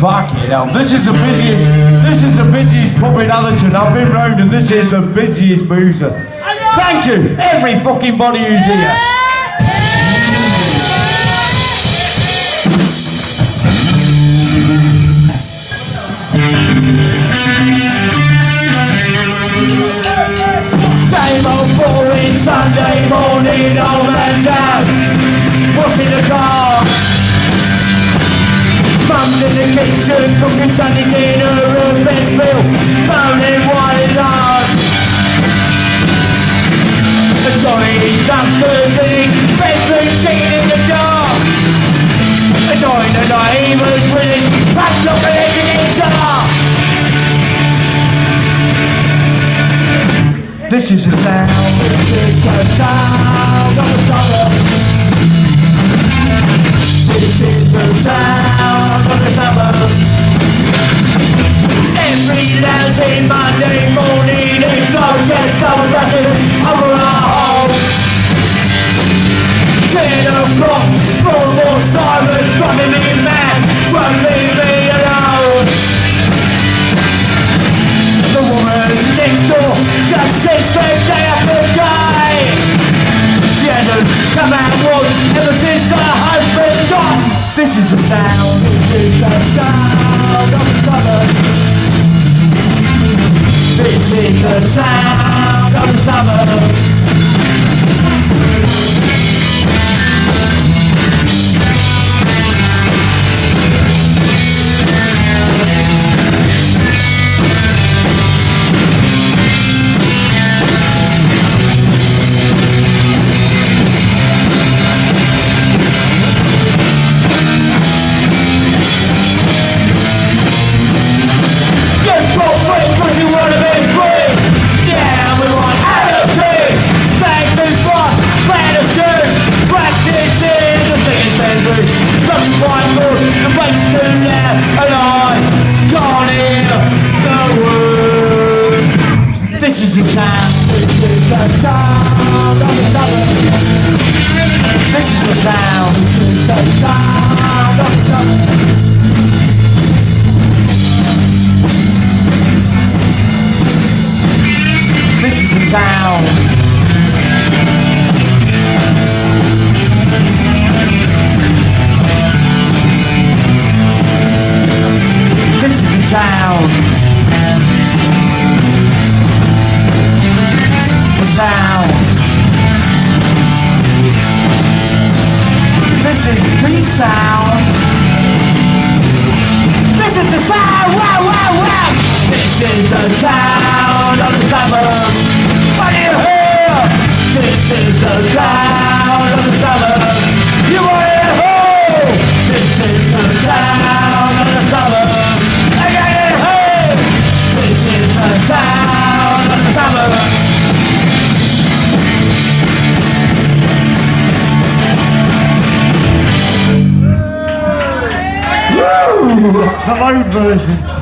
Fucking hell, this is the busiest pub in Atherton. I've been round and this is the busiest boozer. Thank you, every fucking body who's here. Same old boring Sunday morning, old man's house. What's in the car? Mum's in the kitchen, cooking Sunday dinner, a best meal, moaning while it's hard. The Johnny's up Thursday, bedroom chicken in the dark. The joint the neighbours winning, padlock and every guitar. This is the sound, this is the sound of the suburbs. This is the sound of the suburbs. Every lousy Monday morning, it flows just come rushing over our home. 10 o'clock, four more sirens driving me mad, won't leave me alone. The woman next door just sits there day after day. She hasn't come out once ever since her husband died. This is the sound, this is the sound of the suburbs. This is the sound of the suburbs. This is the sound, this is the sound of the suburbs. This is the sound, this is the sound of the suburbs. This is the sound. This is the sound. Sound. This is the sound. This is the sound. Wow, wow, wow. This is the sound of the suburbs. What do you hear? This is the sound of the suburbs. You want to hear? This is the sound of the suburbs. I got it heard. This is the sound of the suburbs. The loud version.